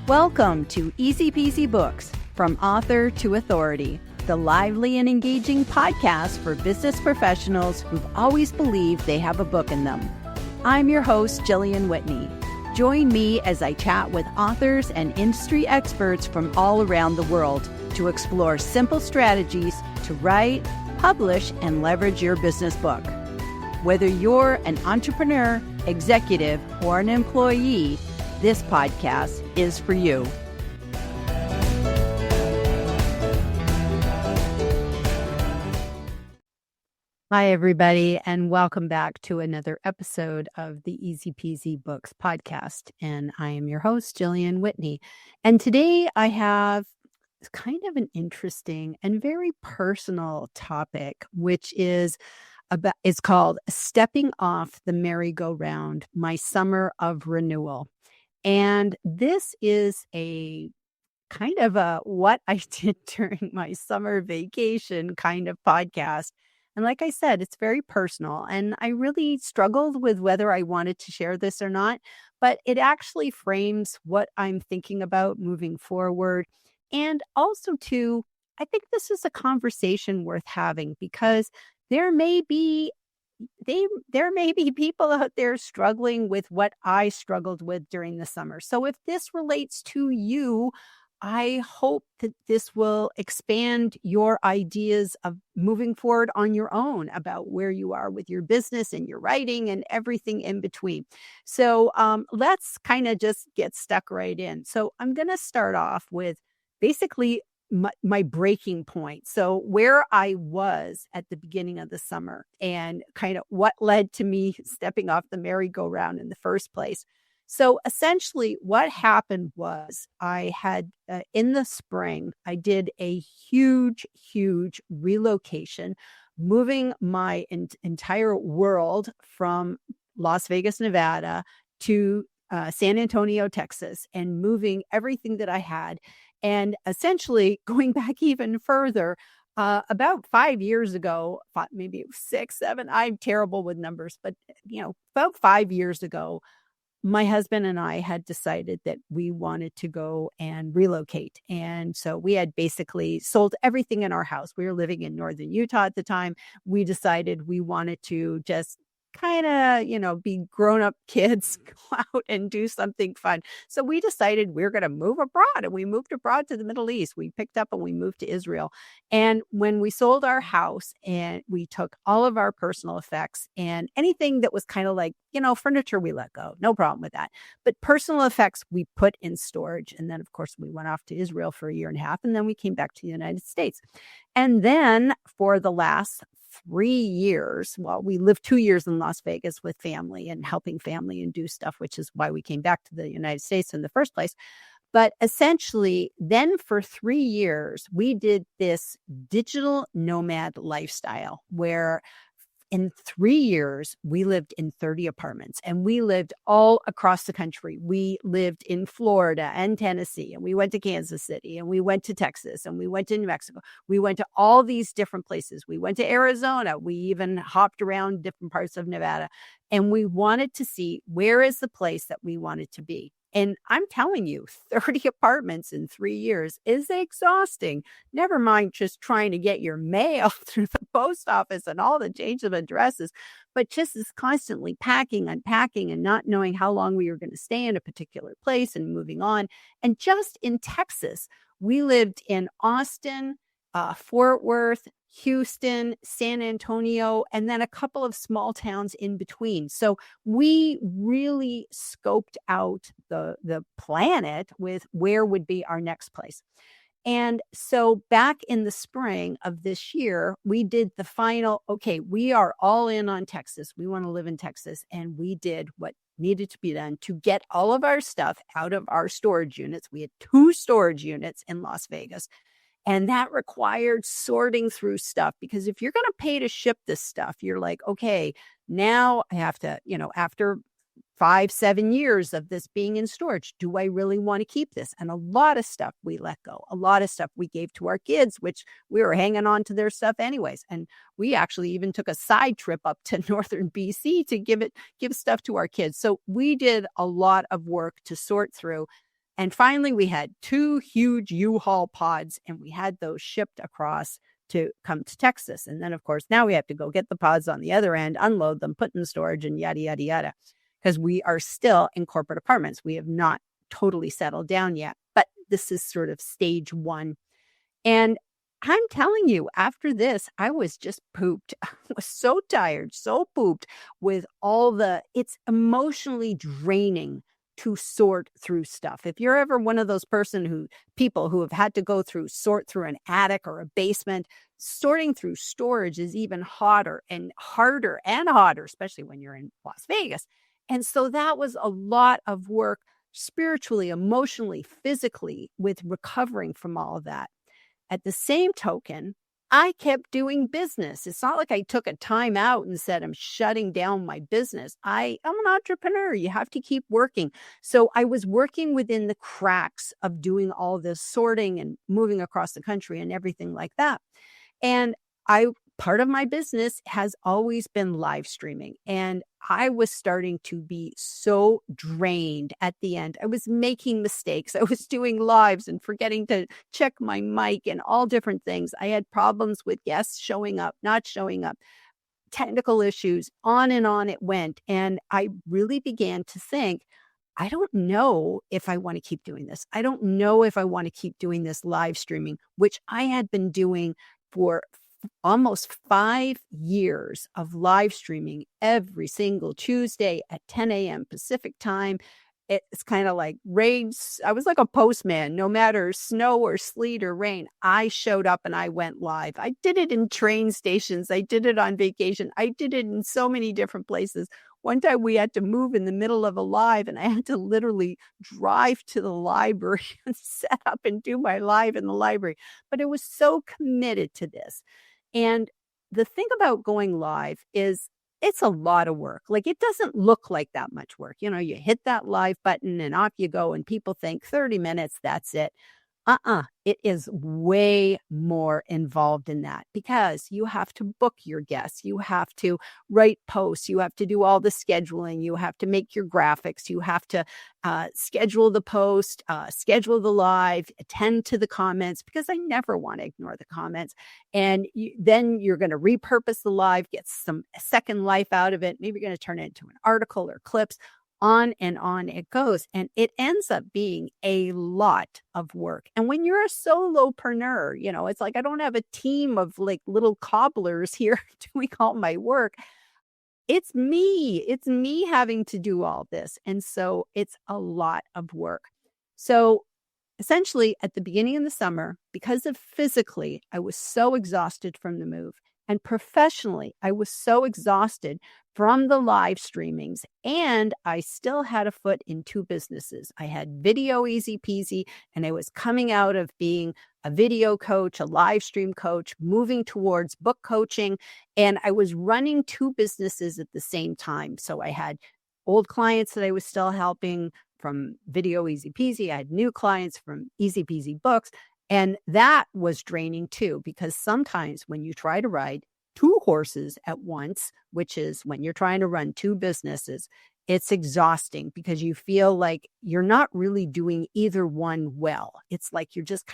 Welcome to Easy Peasy Books, From Author to Authority, the lively and engaging podcast for business professionals who've always believed they have a book in them. I'm your host, Gillian Whitney. Join me as I chat with authors and industry experts from all around the world to explore simple strategies to write, publish, and leverage your business book. Whether you're an entrepreneur, executive, or an employee, this podcast is for you. Hi, everybody, and welcome back to another episode of the Easy Peasy Books podcast. And I am your host, Gillian Whitney. And today I have kind of an interesting and very personal topic, which is it's called Stepping Off the Merry-Go-Round, My Summer of Renewal. And this is a kind of a what I did during my summer vacation kind of podcast. And like I said, it's very personal. And I really struggled with whether I wanted to share this or not. But it actually frames what I'm thinking about moving forward. And also, too, I think this is a conversation worth having because there may be people out there struggling with what I struggled with during the summer. So if this relates to you, I hope that this will expand your ideas of moving forward on your own about where you are with your business and your writing and everything in between. So let's kind of just get stuck right in. So I'm going to start off with basically my breaking point. So where I was at the beginning of the summer and kind of what led to me stepping off the merry-go-round in the first place. So essentially what happened was I had in the spring, I did a huge relocation, moving my entire world from Las Vegas, Nevada to San Antonio, Texas, and moving everything that I had. And essentially going back even further, about 5 years ago, maybe 6, 7, I'm terrible with numbers, but about 5 years ago, my husband and I had decided that we wanted to go and relocate. And so we had basically sold everything in our house. We were living in northern Utah at the time. We decided we wanted to just kind of, be grown-up kids, go out and do something fun. So we decided we're going to move abroad, and we moved abroad to the Middle East. We picked up and we moved to Israel. And when we sold our house and we took all of our personal effects and anything that was kind of like, furniture, we let go. No problem with that. But personal effects we put in storage. And then, of course, we went off to Israel for 1.5 years, and then we came back to the United States. And then for the last 3 years, well, we lived 2 years in Las Vegas with family and helping family and do stuff, which is why we came back to the United States in the first place. But essentially, then for 3 years, we did this digital nomad lifestyle where in 3 years, we lived in 30 apartments, and we lived all across the country. We lived in Florida and Tennessee, and we went to Kansas City, and we went to Texas, and we went to New Mexico. We went to all these different places. We went to Arizona. We even hopped around different parts of Nevada, and we wanted to see where is the place that we wanted to be. And I'm telling you, 30 apartments in 3 years is exhausting. Never mind just trying to get your mail through the post office and all the change of addresses, but just this constantly packing, unpacking, and not knowing how long we were going to stay in a particular place and moving on. And just in Texas, we lived in Austin, Fort Worth, Houston, San Antonio, and then a couple of small towns in between. So we really scoped out the planet with where would be our next place. And so back in the spring of this year, we did the final, okay, we are all in on Texas. We want to live in Texas. And we did what needed to be done to get all of our stuff out of our storage units. We had 2 storage units in Las Vegas. And that required sorting through stuff, because if you're going to pay to ship this stuff, you're like, okay, now I have to, after 5-7 years of this being in storage, do I really want to keep this? And a lot of stuff we let go, a lot of stuff we gave to our kids, which we were hanging on to their stuff anyways. And we actually even took a side trip up to northern BC to give stuff to our kids. So we did a lot of work to sort through. And finally, we had 2 huge U-Haul pods, and we had those shipped across to come to Texas. And then, of course, now we have to go get the pods on the other end, unload them, put in storage, and yada, yada, yada, because we are still in corporate apartments. We have not totally settled down yet, but this is sort of stage 1. And I'm telling you, after this, I was just pooped. I was so tired, so pooped with it's emotionally draining to sort through stuff. If you're ever one of those people who have had to sort through an attic or a basement, sorting through storage is even harder, especially when you're in Las Vegas. And so that was a lot of work spiritually, emotionally, physically, with recovering from all of that. At the same token, I kept doing business. It's not like I took a time out and said, I'm shutting down my business. I'm an entrepreneur. You have to keep working. So I was working within the cracks of doing all this sorting and moving across the country and everything like that. And part of my business has always been live streaming. And I was starting to be so drained at the end. I was making mistakes. I was doing lives and forgetting to check my mic and all different things. I had problems with guests showing up, not showing up, technical issues, on and on it went. And I really began to think, I don't know if I want to keep doing this. I don't know if I want to keep doing this live streaming, which I had been doing for almost 5 years of live streaming every single Tuesday at 10 a.m. Pacific time. It's kind of like rain. I was like a postman. No matter snow or sleet or rain, I showed up and I went live. I did it in train stations. I did it on vacation. I did it in so many different places. One time we had to move in the middle of a live and I had to literally drive to the library and set up and do my live in the library. But I was so committed to this. And the thing about going live is it's a lot of work. Like, it doesn't look like that much work. You hit that live button and off you go, and people think 30 minutes, that's it. It is way more involved in that, because you have to book your guests. You have to write posts. You have to do all the scheduling. You have to make your graphics. You have to schedule the post, schedule the live, attend to the comments, because I never want to ignore the comments. And then you're going to repurpose the live, get some second life out of it. Maybe you're going to turn it into an article or clips. On and on it goes. And it ends up being a lot of work. And when you're a solopreneur, it's like I don't have a team of like little cobblers here doing all my work. It's me. It's me having to do all this. And so it's a lot of work. So essentially, at the beginning of the summer, because of physically, I was so exhausted from the move. And professionally, I was so exhausted from the live streamings, and I still had a foot in 2 businesses. I had Video Easy Peasy, and I was coming out of being a video coach, a live stream coach, moving towards book coaching, and I was running 2 businesses at the same time. So I had old clients that I was still helping from Video Easy Peasy. I had new clients from Easy Peasy Books. And that was draining too, because sometimes when you try to ride 2 horses at once, which is when you're trying to run 2 businesses, it's exhausting because you feel like you're not really doing either one well. It's like you're just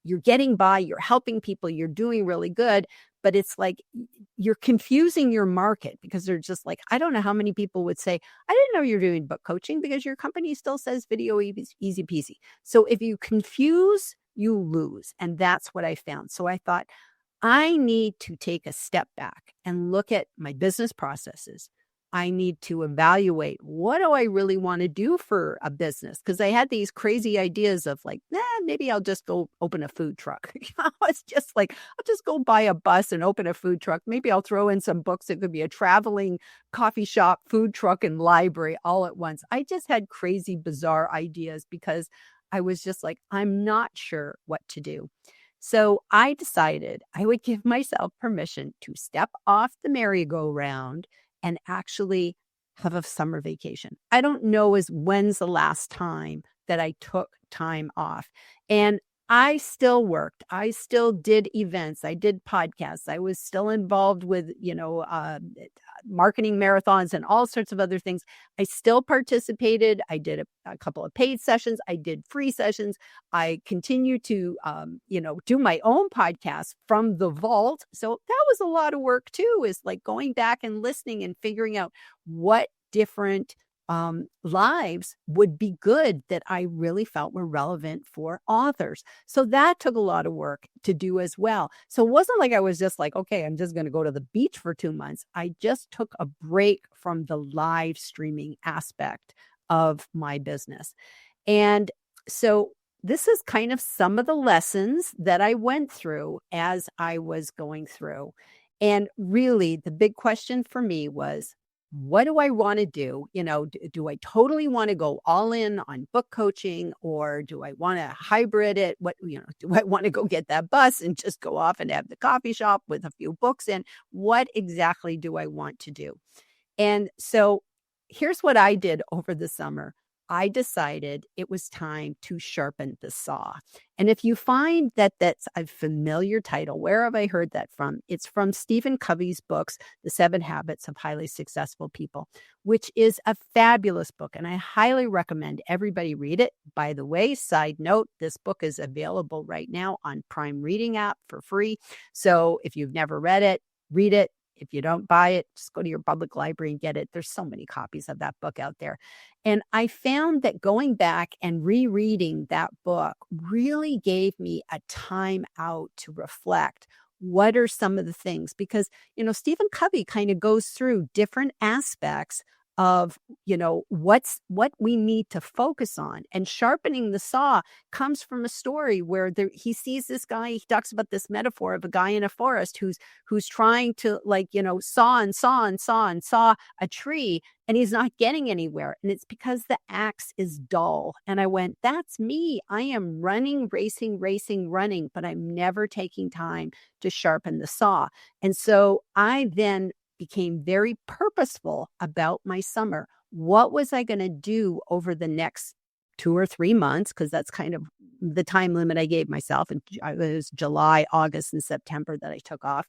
you're getting by, you're helping people, you're doing really good, but it's like you're confusing your market, because they're just like, I don't know how many people would say, I didn't know you're doing book coaching, because your company still says Video Easy Peasy. So if you confuse, you lose. And that's what I found. So I thought, I need to take a step back and look at my business processes. I need to evaluate, what do I really want to do for a business? Because I had these crazy ideas of like, maybe I'll just go open a food truck. It's just like, I'll just go buy a bus and open a food truck. Maybe I'll throw in some books. It could be a traveling coffee shop, food truck, and library all at once. I just had crazy, bizarre ideas because I was just like, I'm not sure what to do. So I decided I would give myself permission to step off the merry-go-round and actually have a summer vacation. I don't know when's the last time that I took time off. And I still worked. I still did events. I did podcasts. I was still involved with, marketing marathons and all sorts of other things. I still participated. I did a couple of paid sessions. I did free sessions. I continue to, do my own podcast from the vault. So that was a lot of work too, is like going back and listening and figuring out what different lives would be good that I really felt were relevant for authors. So that took a lot of work to do as well. So it wasn't like I was just like, okay, I'm just going to go to the beach for 2 months. I just took a break from the live streaming aspect of my business. And so this is kind of some of the lessons that I went through as I was going through. And really, the big question for me was, what do I want to do? Do I totally want to go all in on book coaching, or do I want to hybrid it? Do I want to go get that bus and just go off and have the coffee shop with a few books in? What exactly do I want to do? And so here's what I did over the summer. I decided it was time to sharpen the saw. And if you find that that's a familiar title, where have I heard that from? It's from Stephen Covey's books, The 7 Habits of Highly Successful People, which is a fabulous book. And I highly recommend everybody read it. By the way, side note, this book is available right now on Prime Reading app for free. So if you've never read it, read it. If you don't buy it, just go to your public library and get it. There's so many copies of that book out there. And I found that going back and rereading that book really gave me a time out to reflect. What are some of the things? Because, Stephen Covey kind of goes through different aspects of, what we need to focus on. And sharpening the saw comes from a story where he sees this guy. He talks about this metaphor of a guy in a forest who's trying to saw and saw and saw and saw a tree, and he's not getting anywhere. And it's because the axe is dull. And I went, that's me. I am running, racing, running, but I'm never taking time to sharpen the saw. And so I then became very purposeful about my summer. What was I going to do over the next 2 or 3 months? Because that's kind of the time limit I gave myself. And it was July, August, and September that I took off.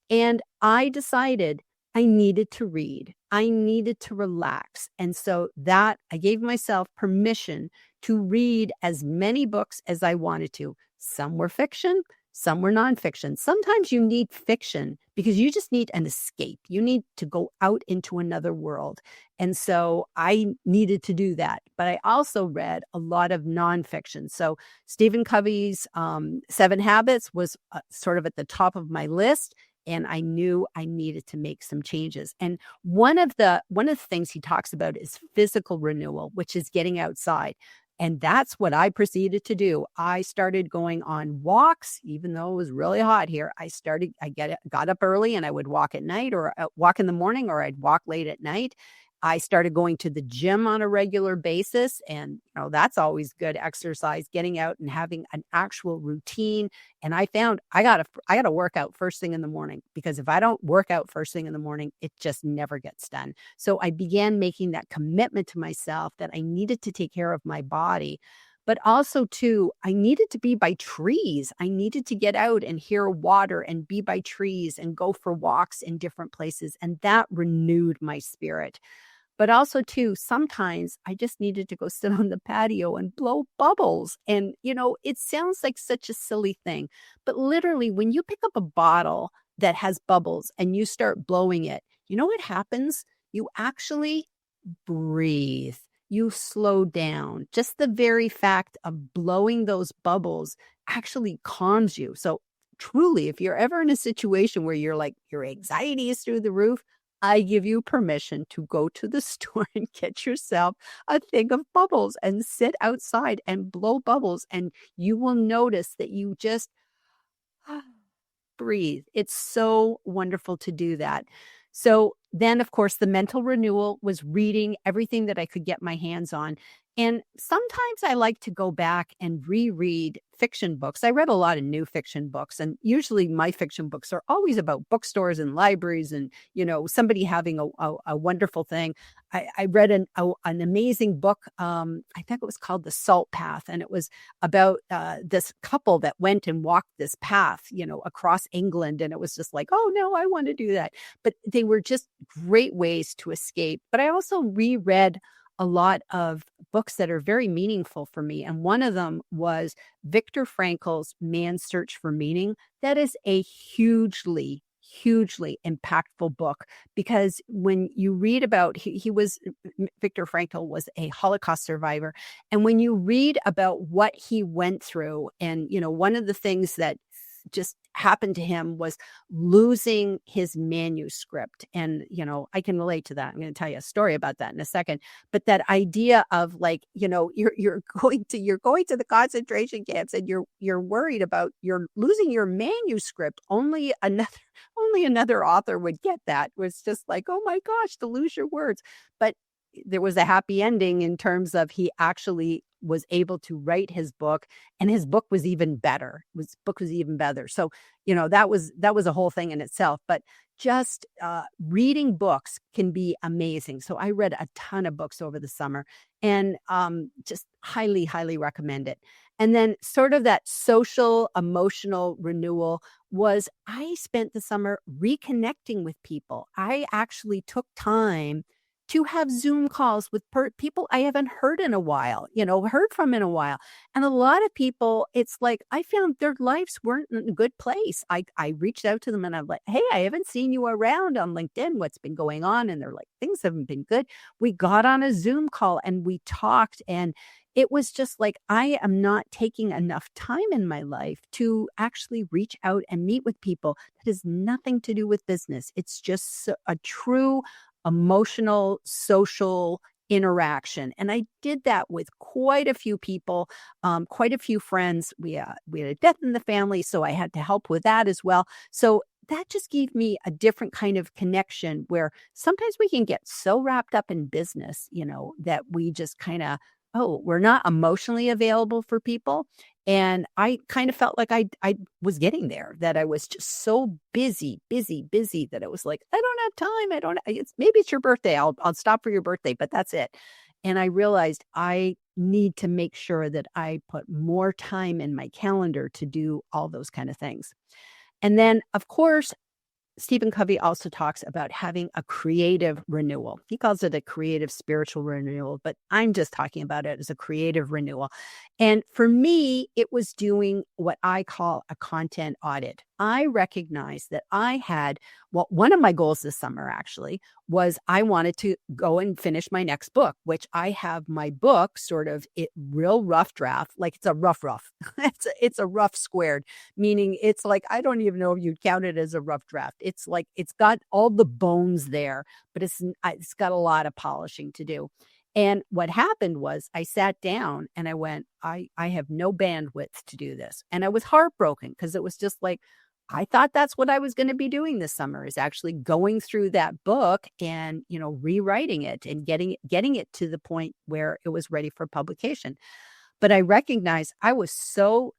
And I decided I needed to read. I needed to relax. And so that I gave myself permission to read as many books as I wanted to. Some were fiction, some were nonfiction. Sometimes you need fiction because you just need an escape. You need to go out into another world. And so I needed to do that. But I also read a lot of nonfiction. So Stephen Covey's 7 Habits was sort of at the top of my list. And I knew I needed to make some changes. And one of the things he talks about is physical renewal, which is getting outside. And that's what I proceeded to do. I started going on walks, even though it was really hot here. I got up early and I would walk at night, or walk in the morning, or I'd walk late at night. I started going to the gym on a regular basis, and that's always good exercise, getting out and having an actual routine. And I found I got to work out first thing in the morning, because if I don't work out first thing in the morning, it just never gets done. So I began making that commitment to myself that I needed to take care of my body. But also, too, I needed to be by trees. I needed to get out and hear water and be by trees and go for walks in different places. And that renewed my spirit. But also, too, sometimes I just needed to go sit on the patio and blow bubbles. And, it sounds like such a silly thing. But literally, when you pick up a bottle that has bubbles and you start blowing it, you know what happens? You actually breathe. You slow down. Just the very fact of blowing those bubbles actually calms you. So truly, if you're ever in a situation where you're like, your anxiety is through the roof, I give you permission to go to the store and get yourself a thing of bubbles and sit outside and blow bubbles. And you will notice that you just breathe. It's so wonderful to do that. So then, of course, the mental renewal was reading everything that I could get my hands on. And sometimes I like to go back and reread fiction books. I read a lot of new fiction books, and usually my fiction books are always about bookstores and libraries and, somebody having a wonderful thing. I read an amazing book. I think it was called The Salt Path, and it was about this couple that went and walked this path, across England. And it was just like, oh, no, I want to do that. But they were just great ways to escape. But I also reread a lot of books that are very meaningful for me. And one of them was Viktor Frankl's Man's Search for Meaning. That is a hugely, hugely impactful book, because when you read about, Viktor Frankl was a Holocaust survivor. And when you read about what he went through, and, one of the things that just happened to him was losing his manuscript. And, I can relate to that. I'm going to tell you a story about that in a second. But that idea of like, you're going to the concentration camps, and you're worried about you're losing your manuscript. Only another author would get that. It was just like, oh my gosh, to lose your words. But there was a happy ending in terms of he actually was able to write his book, and his book was even better. His book was even better. So, that was a whole thing in itself. But just reading books can be amazing. So I read a ton of books over the summer, and just highly, highly recommend it. And then sort of that social, emotional renewal was I spent the summer reconnecting with people. I actually took time to have Zoom calls with people I haven't heard in a while, heard from in a while. And a lot of people, it's like, I found their lives weren't in a good place. I reached out to them and I'm like, hey, I haven't seen you around on LinkedIn. What's been going on? And they're like, things haven't been good. We got on a Zoom call and we talked, and it was just like, I am not taking enough time in my life to actually reach out and meet with people. That has nothing to do with business. It's just a true emotional, social interaction. And I did that with quite a few people, quite a few friends. We had a death in the family, so I had to help with that as well. So that just gave me a different kind of connection, where sometimes we can get so wrapped up in business, that we just kind of, we're not emotionally available for people. And I kind of felt like I was getting there, that I was just so busy that it was like, I don't have time. Maybe it's your birthday. I'll stop for your birthday, but that's it. And I realized I need to make sure that I put more time in my calendar to do all those kind of things. And then, of course, Stephen Covey also talks about having a creative renewal. He calls it a creative spiritual renewal, but I'm just talking about it as a creative renewal. And for me, it was doing what I call a content audit. I recognized that one of my goals this summer actually was I wanted to go and finish my next book, which I have my book sort of real rough draft, like it's a rough. It's a rough squared, meaning it's like, I don't even know if you'd count it as a rough draft. It's like, it's got all the bones there, but it's got a lot of polishing to do. And what happened was I sat down and I went, I have no bandwidth to do this. And I was heartbroken, because it was just like, I thought that's what I was going to be doing this summer, is actually going through that book and, rewriting it and getting it to the point where it was ready for publication. But I recognized I was so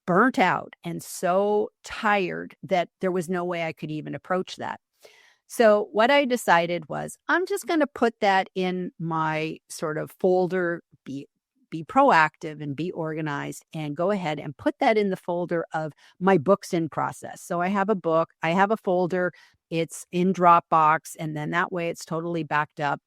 burnt out and so tired that there was no way I could even approach that. So what I decided was, I'm just going to put that in my sort of folder, be proactive and be organized, and go ahead and put that in the folder of my books in process. So I have a book, I have a folder, it's in Dropbox, and then that way it's totally backed up.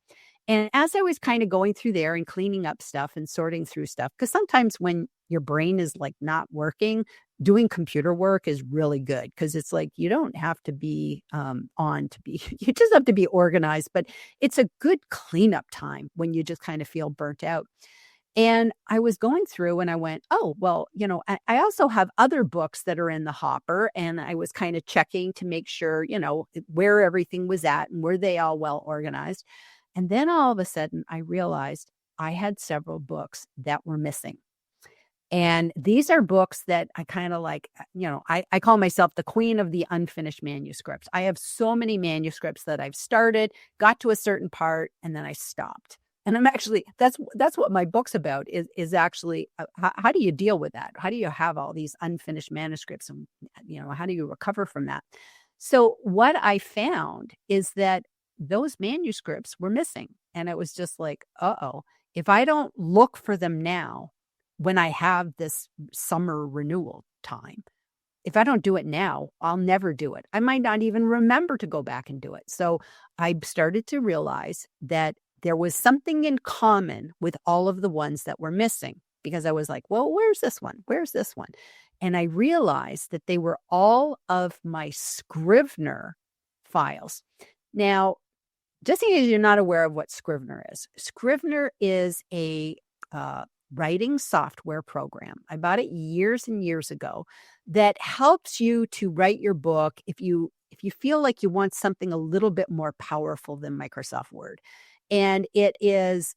And as I was kind of going through there and cleaning up stuff and sorting through stuff, because sometimes when your brain is like not working, doing computer work is really good, because it's like, you don't have to be you just have to be organized, but it's a good cleanup time when you just kind of feel burnt out. And I was going through and I went, oh, well, I also have other books that are in the hopper. And I was kind of checking to make sure, where everything was at and were they all well organized. And then all of a sudden I realized I had several books that were missing. And these are books that I kind of like, I call myself the queen of the unfinished manuscripts. I have so many manuscripts that I've started, got to a certain part, and then I stopped. And I'm actually, that's what my book's about is actually, how do you deal with that? How do you have all these unfinished manuscripts, and, how do you recover from that? So what I found is that those manuscripts were missing. And it was just like, uh-oh, if I don't look for them now, when I have this summer renewal time, if I don't do it now, I'll never do it. I might not even remember to go back and do it. So I started to realize that there was something in common with all of the ones that were missing, because I was like, well, where's this one? Where's this one? And I realized that they were all of my Scrivener files. Now, just in case you're not aware of what Scrivener is a writing software program. I bought it years and years ago that helps you to write your book if you feel like you want something a little bit more powerful than Microsoft Word. And it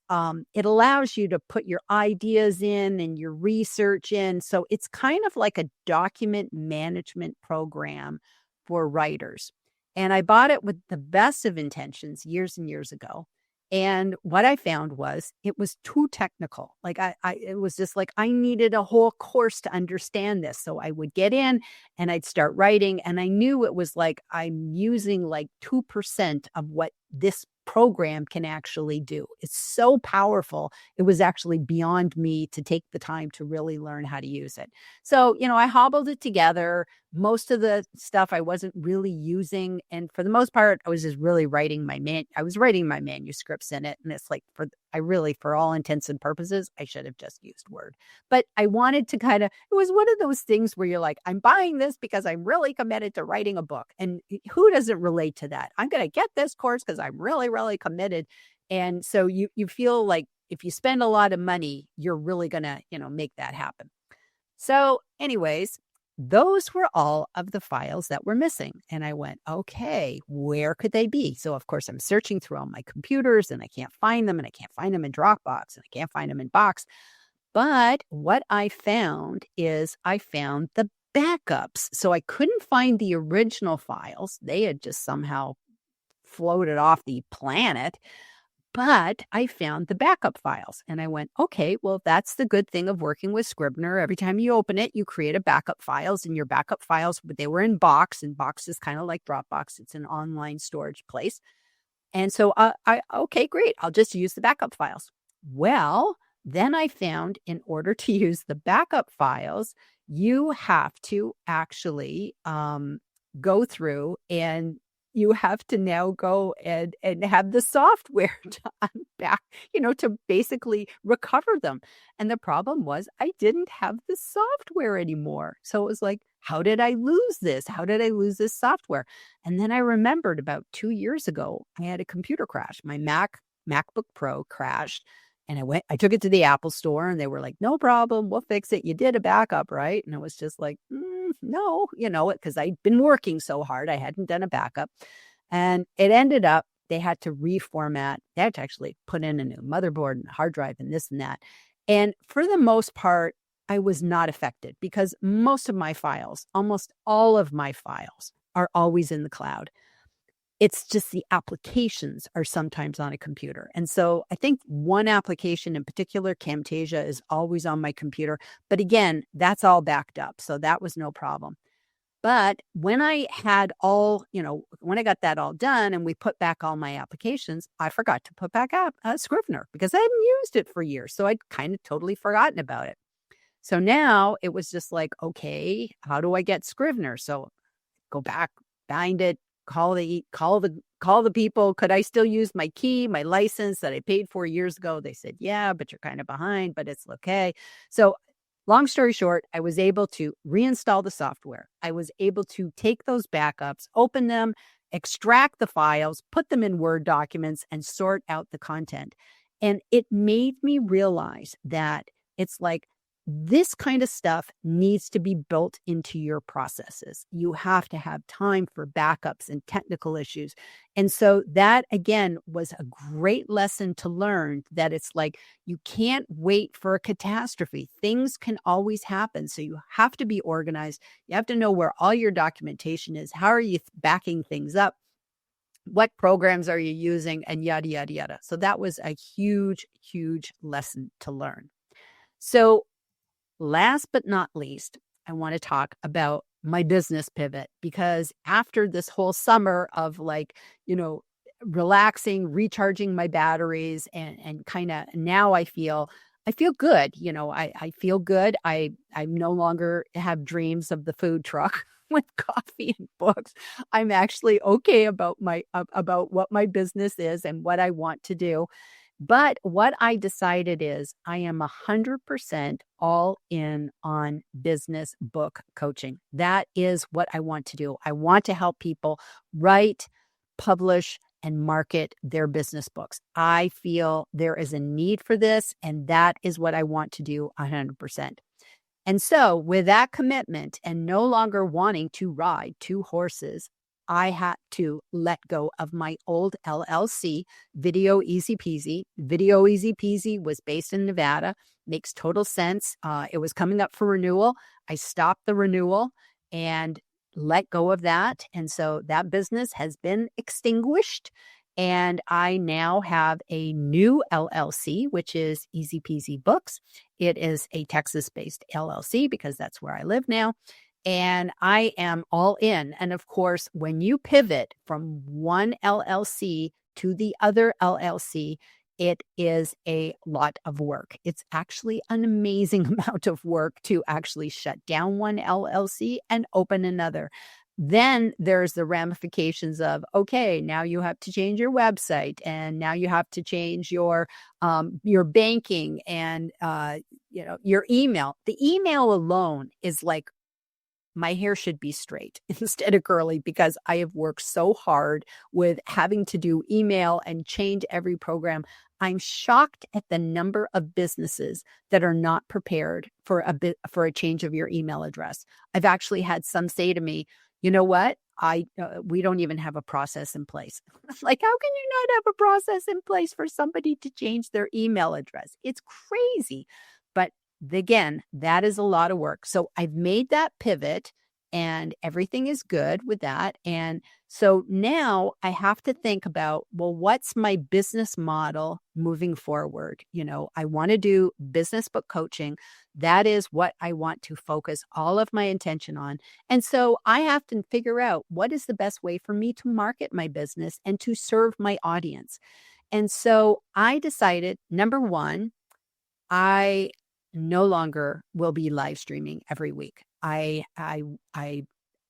allows you to put your ideas in and your research in. So it's kind of like a document management program for writers. And I bought it with the best of intentions years and years ago. And what I found was it was too technical. Like it was just like I needed a whole course to understand this. So I would get in and I'd start writing, and I knew it was like I'm using like 2% of what this program can actually do. It's so powerful. It was actually beyond me to take the time to really learn how to use it. So, I hobbled it together. Most of the stuff I wasn't really using. And for the most part, I was just really writing my manuscripts in it. And it's like, for all intents and purposes, I should have just used Word. But I wanted to it was one of those things where you're like, I'm buying this because I'm really committed to writing a book. And who doesn't relate to that? I'm going to get this course because I'm really, really committed. And so you feel like if you spend a lot of money, you're really going to, make that happen. So anyways, those were all of the files that were missing. And I went, okay, where could they be? So of course I'm searching through all my computers and I can't find them, and I can't find them in Dropbox, and I can't find them in Box. But what I found is I found the backups. So I couldn't find the original files. They had just somehow floated off the planet. But I found the backup files, and I went, okay, well, that's the good thing of working with Scrivener. Every time you open it, you create a backup files, and your backup files, they were in Box, and Box is kind of like Dropbox. It's an online storage place. And so okay, great. I'll just use the backup files. Well, then I found in order to use the backup files, you have to actually go through, and you have to now go and have the software to unback, to basically recover them. And the problem was I didn't have the software anymore. So it was like, how did I lose this? How did I lose this software? And then I remembered about 2 years ago, I had a computer crash. My MacBook Pro crashed. And I took it to the Apple store, and they were like, no problem, we'll fix it. You did a backup, right? And I was just like, no, because I'd been working so hard. I hadn't done a backup. And it ended up, they had to reformat. They had to actually put in a new motherboard and hard drive and this and that. And for the most part, I was not affected because most of my files, almost all of my files, are always in the cloud. It's just the applications are sometimes on a computer. And so I think one application in particular, Camtasia, is always on my computer. But again, that's all backed up. So that was no problem. But when I had when I got that all done and we put back all my applications, I forgot to put back Scrivener because I hadn't used it for years. So I'd kind of totally forgotten about it. So now it was just like, okay, how do I get Scrivener? So go back, find it, call the people. Could I still use my key, my license that I paid for years ago? They said, yeah, but you're kind of behind, but it's okay. So long story short, I was able to reinstall the software. I was able to take those backups, open them, extract the files, put them in Word documents, and sort out the content. And it made me realize that it's like This kind of stuff needs to be built into your processes. You have to have time for backups and technical issues. And so that, again, was a great lesson to learn, that it's like you can't wait for a catastrophe. Things can always happen. So you have to be organized. You have to know where all your documentation is. How are you backing things up? What programs are you using? And yada, yada, yada. So that was a huge, huge lesson to learn. So last but not least, I want to talk about my business pivot, because after this whole summer of relaxing, recharging my batteries, and kind of now I feel good. I feel good. I no longer have dreams of the food truck with coffee and books. I'm actually okay about about what my business is and what I want to do. But what I decided is I am 100% all in on business book coaching. That is what I want to do. I want to help people write, publish, and market their business books. I feel there is a need for this, and that is what I want to do 100%. And so, with that commitment and no longer wanting to ride two horses, I had to let go of my old LLC, Video Easy Peasy. Video Easy Peasy was based in Nevada. Makes total sense. It was coming up for renewal. I stopped the renewal and let go of that. And so that business has been extinguished. And I now have a new LLC, which is Easy Peasy Books. It is a Texas-based LLC because that's where I live now. And I am all in. And of course, when you pivot from one LLC to the other LLC, it is a lot of work. It's actually an amazing amount of work to actually shut down one LLC and open another. Then there's the ramifications of, okay, now you have to change your website, and now you have to change your banking and your email. The email alone is like, my hair should be straight instead of curly, because I have worked so hard with having to do email and change every program. I'm shocked at the number of businesses that are not prepared for a change of your email address. I've actually had some say to me, you know what? We don't even have a process in place. Like, how can you not have a process in place for somebody to change their email address? It's crazy. But again, that is a lot of work. So I've made that pivot and everything is good with that. And so now I have to think about, well, what's my business model moving forward? I want to do business book coaching. That is what I want to focus all of my attention on. And so I have to figure out what is the best way for me to market my business and to serve my audience. And so I decided, number one, I no longer will be live streaming every week.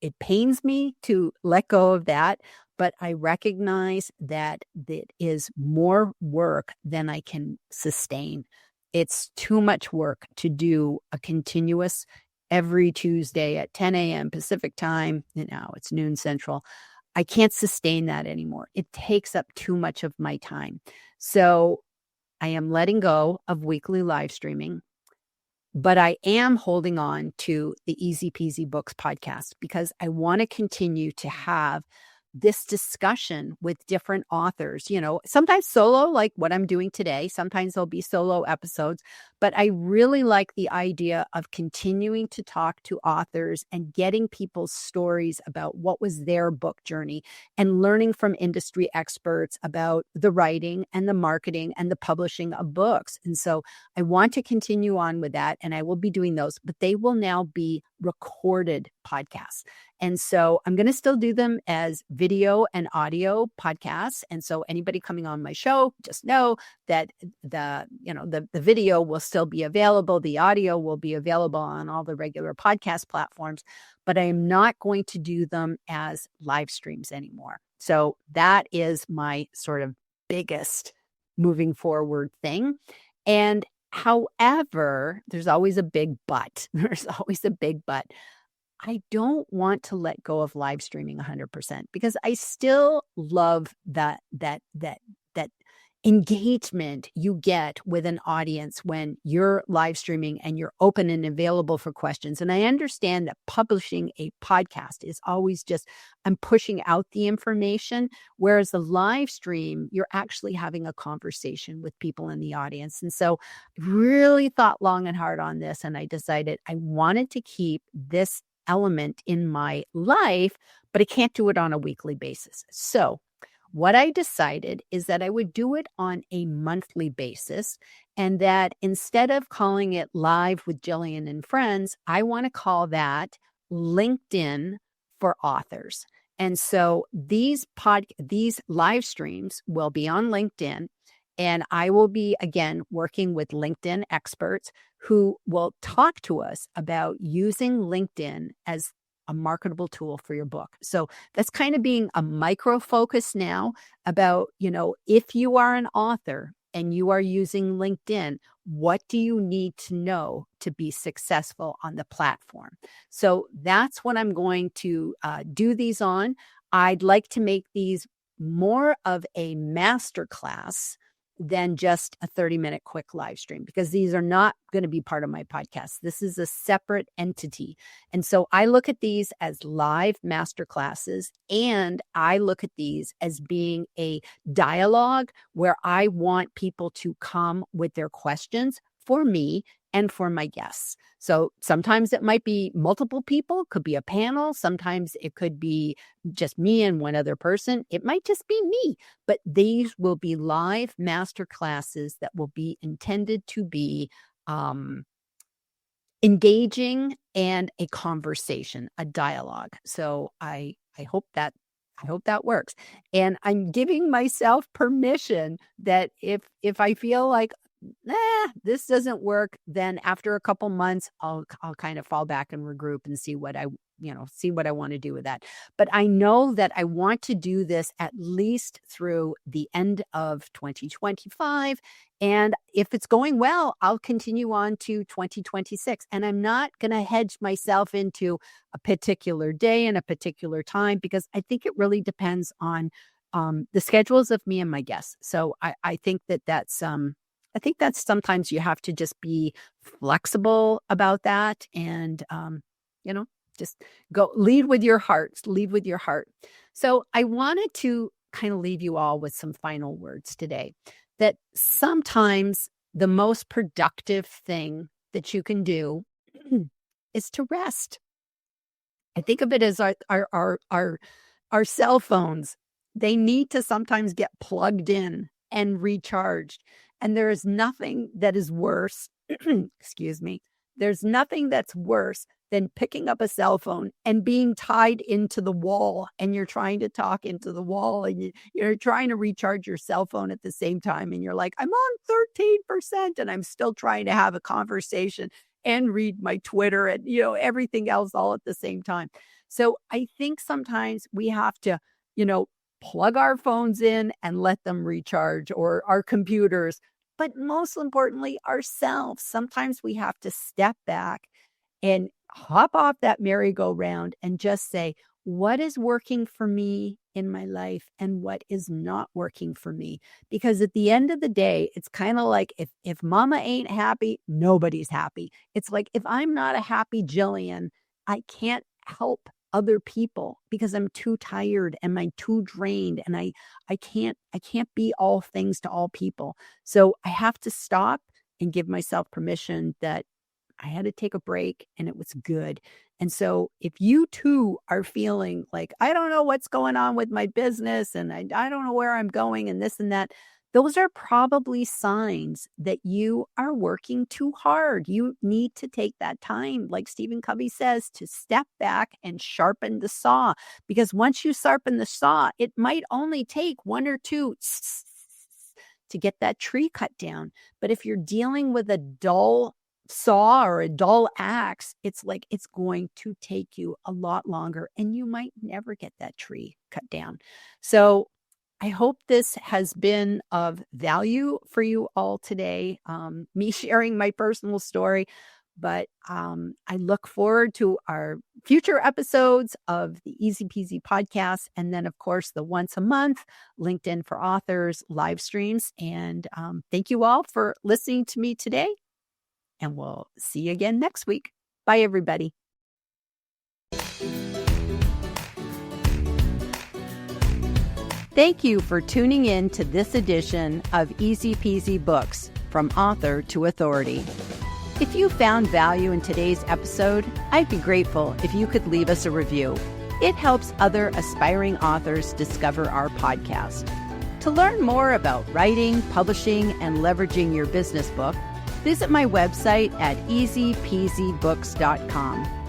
It pains me to let go of that, but I recognize that it is more work than I can sustain. It's too much work to do a continuous every Tuesday at 10 a.m. Pacific time. It's noon Central. I can't sustain that anymore. It takes up too much of my time. So I am letting go of weekly live streaming. But I am holding on to the Easy Peasy Books podcast because I want to continue to have this discussion with different authors, sometimes solo, like what I'm doing today. Sometimes there'll be solo episodes, but I really like the idea of continuing to talk to authors and getting people's stories about what was their book journey and learning from industry experts about the writing and the marketing and the publishing of books. And so I want to continue on with that, and I will be doing those, but they will now be recorded podcasts. And so I'm going to still do them as video and audio podcasts. And so anybody coming on my show, just know that the video will still be available. The audio will be available on all the regular podcast platforms, but I am not going to do them as live streams anymore. So that is my sort of biggest moving forward thing. And however, there's always a big but. There's always a big but. I don't want to let go of live streaming 100% because I still love that engagement you get with an audience when you're live streaming and you're open and available for questions. And I understand that publishing a podcast is always just, I'm pushing out the information, whereas a live stream, you're actually having a conversation with people in the audience. And so I really thought long and hard on this, and I decided I wanted to keep this element in my life, but I can't do it on a weekly basis. So what I decided is that I would do it on a monthly basis, and that instead of calling it Live with Gillian and Friends, I want to call that LinkedIn for Authors. And so these live streams will be on LinkedIn, and I will be, again, working with LinkedIn experts who will talk to us about using LinkedIn as a marketable tool for your book. So that's kind of being a micro focus now about, if you are an author and you are using LinkedIn, what do you need to know to be successful on the platform? So that's what I'm going to do these on. I'd like to make these more of a masterclass than just a 30-minute quick live stream, because these are not going to be part of my podcast. This is a separate entity. And so I look at these as live masterclasses, and I look at these as being a dialogue where I want people to come with their questions for me and for my guests. So sometimes it might be multiple people, could be a panel. Sometimes it could be just me and one other person. It might just be me, but these will be live master classes that will be intended to be engaging and a conversation, a dialogue. So I hope that works. And I'm giving myself permission that if I feel like this doesn't work, then after a couple months, I'll kind of fall back and regroup and see what I want to do with that. But I know that I want to do this at least through the end of 2025. And if it's going well, I'll continue on to 2026. And I'm not going to hedge myself into a particular day and a particular time, because I think it really depends on the schedules of me and my guests. So I think that's sometimes you have to just be flexible about that, and, just lead with your heart. So I wanted to kind of leave you all with some final words today, that sometimes the most productive thing that you can do is to rest. I think of it as our cell phones. They need to sometimes get plugged in and recharged. And there is nothing that is worse, excuse me, there's nothing that's worse than picking up a cell phone and being tied into the wall, and you're trying to talk into the wall, and you're trying to recharge your cell phone at the same time. And you're like, I'm on 13% and I'm still trying to have a conversation and read my Twitter and, everything else all at the same time. So I think sometimes we have to, plug our phones in and let them recharge, or our computers, but most importantly, ourselves. Sometimes we have to step back and hop off that merry-go-round and just say, what is working for me in my life and what is not working for me? Because at the end of the day, it's kind of like if mama ain't happy, nobody's happy. It's like, if I'm not a happy Jillian, I can't help other people because I'm too tired and I'm too drained, and I can't be all things to all people. So I have to stop and give myself permission that I had to take a break, and it was good. And so if you too are feeling like, I don't know what's going on with my business, and I don't know where I'm going, and this and that, those are probably signs that you are working too hard. You need to take that time, like Stephen Covey says, to step back and sharpen the saw. Because once you sharpen the saw, it might only take one or two to get that tree cut down. But if you're dealing with a dull saw or a dull axe, it's like it's going to take you a lot longer, and you might never get that tree cut down. So I hope this has been of value for you all today. Me sharing my personal story, But I look forward to our future episodes of the Easy Peasy podcast. And then, of course, the once a month LinkedIn for Authors live streams. And thank you all for listening to me today. And we'll see you again next week. Bye, everybody. Thank you for tuning in to this edition of Easy Peasy Books, from author to authority. If you found value in today's episode, I'd be grateful if you could leave us a review. It helps other aspiring authors discover our podcast. To learn more about writing, publishing, and leveraging your business book, visit my website at easypeasybooks.com.